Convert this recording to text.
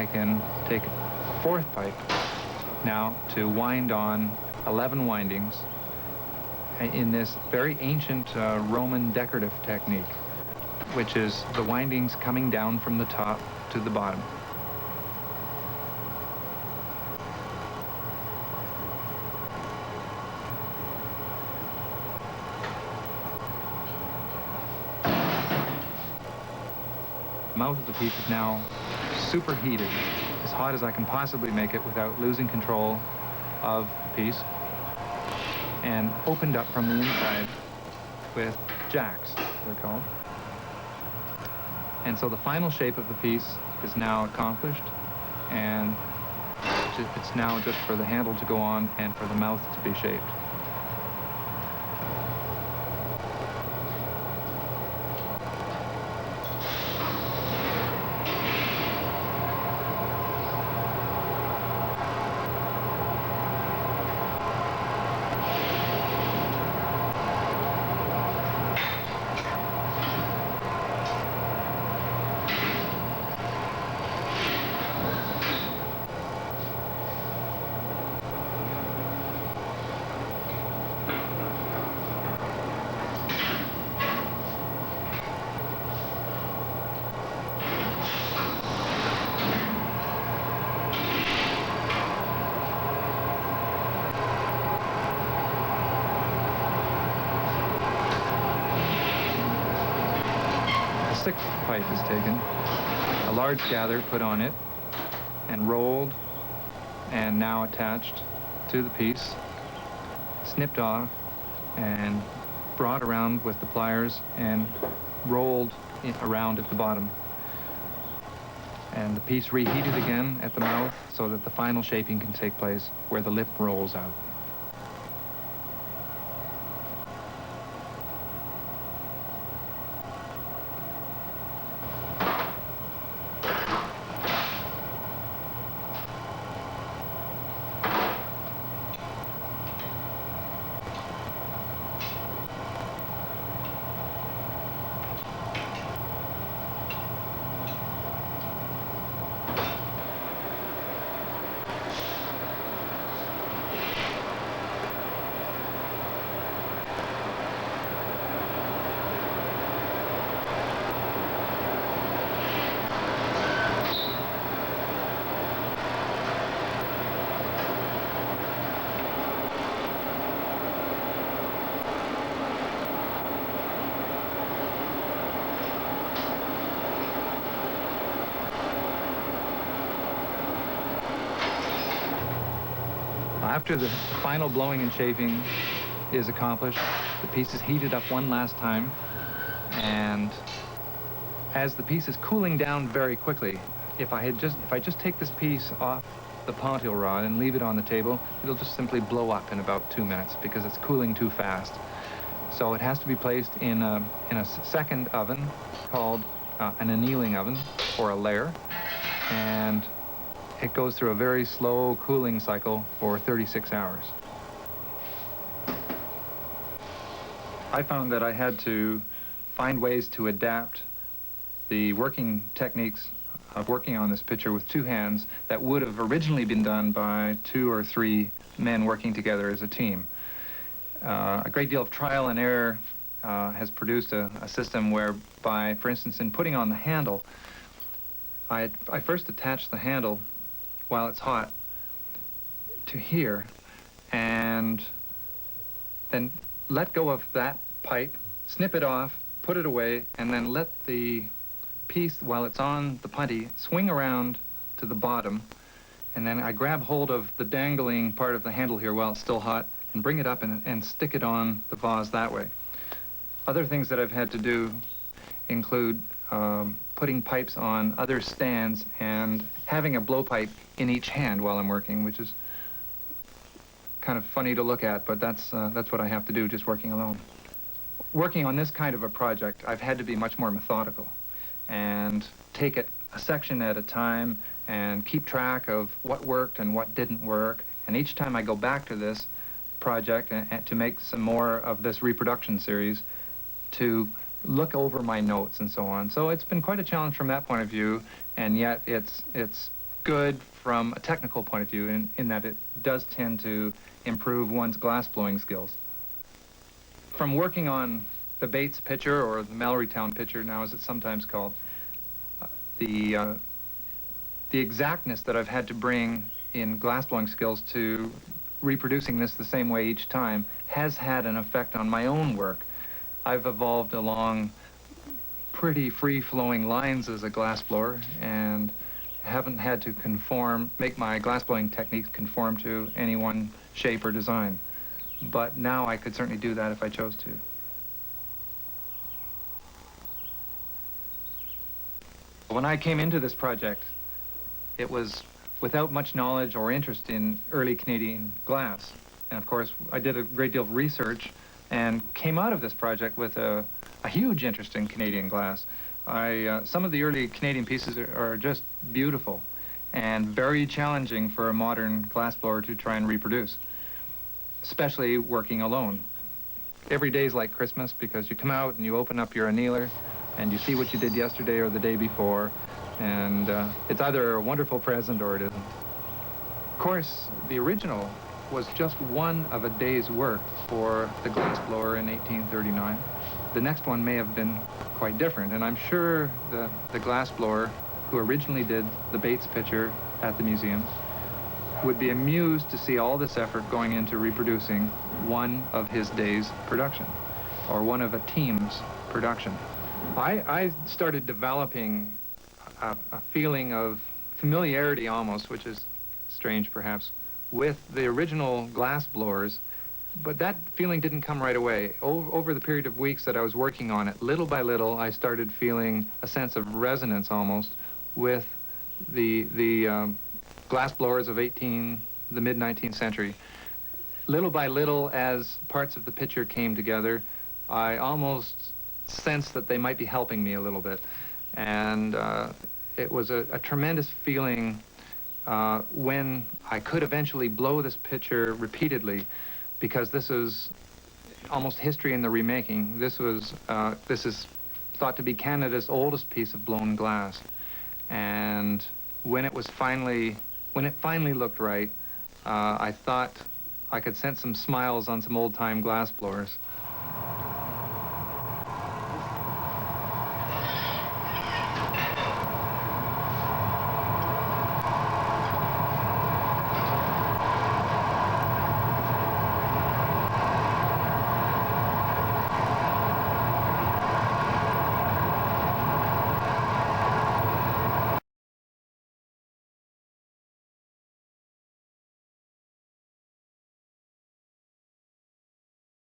I can take a fourth pipe now to wind on 11 windings in this very ancient Roman decorative technique, which is the windings coming down from the top to the bottom. The mouth of the piece is now superheated, as hot as I can possibly make it without losing control of the piece, and opened up from the inside with jacks, they're called. And so the final shape of the piece is now accomplished, and it's now just for the handle to go on and for the mouth to be shaped. Sixth pipe is taken, a large gather put on it, and rolled, and now attached to the piece, snipped off, and brought around with the pliers and rolled around at the bottom. And the piece reheated again at the mouth so that the final shaping can take place where the lip rolls out. After the final blowing and shaping is accomplished, the piece is heated up one last time, and as the piece is cooling down very quickly, if I just take this piece off the pontil rod and leave it on the table, it'll just simply blow up in about 2 minutes because it's cooling too fast. So it has to be placed in a second oven called an annealing oven, or a layer, and it goes through a very slow cooling cycle for 36 hours. I found that I had to find ways to adapt the working techniques of working on this picture with two hands that would have originally been done by 2 or 3 men working together as a team. A great deal of trial and error has produced a system whereby, for instance, in putting on the handle, I first attached the handle while it's hot to here, and then let go of that pipe, snip it off, put it away, and then let the piece, while it's on the punty, swing around to the bottom, and then I grab hold of the dangling part of the handle here while it's still hot and bring it up and stick it on the vase that way. Other things that I've had to do include putting pipes on other stands and having a blowpipe in each hand while I'm working, which is kind of funny to look at, but that's what I have to do just working alone. Working on this kind of a project, I've had to be much more methodical and take it a section at a time and keep track of what worked and what didn't work. And each time I go back to this project and to make some more of this reproduction series, to look over my notes and so on. So it's been quite a challenge from that point of view, and yet it's good from a technical point of view in that it does tend to improve one's glassblowing skills. From working on the Bates pitcher, or the Mallorytown pitcher now as it's sometimes called, uh, the, uh, the exactness that I've had to bring in glassblowing skills to reproducing this the same way each time has had an effect on my own work. I've evolved along pretty free-flowing lines as a glassblower and haven't had to make my glassblowing techniques conform to any one shape or design. But now I could certainly do that if I chose to. When I came into this project, it was without much knowledge or interest in early Canadian glass. And of course, I did a great deal of research and came out of this project with a huge interest in Canadian glass. Some of the early Canadian pieces are just beautiful and very challenging for a modern glassblower to try and reproduce, especially working alone. Every day is like Christmas because you come out and you open up your annealer and you see what you did yesterday or the day before, and it's either a wonderful present or it isn't. Of course, the original was just one of a day's work for the glassblower in 1839. The next one may have been quite different, and I'm sure the glassblower who originally did the Bates pitcher at the museum would be amused to see all this effort going into reproducing one of his day's production, or one of a team's production. I started developing a feeling of familiarity almost, which is strange perhaps, with the original glass blowers, but that feeling didn't come right away. Over the period of weeks that I was working on it, little by little, I started feeling a sense of resonance almost with the glass blowers of the mid-19th century. Little by little, as parts of the picture came together, I almost sensed that they might be helping me a little bit. And it was a tremendous feeling when I could eventually blow this picture repeatedly, because this is almost history in the remaking. This is thought to be Canada's oldest piece of blown glass. And when it finally looked right, I thought I could sense some smiles on some old-time glass blowers.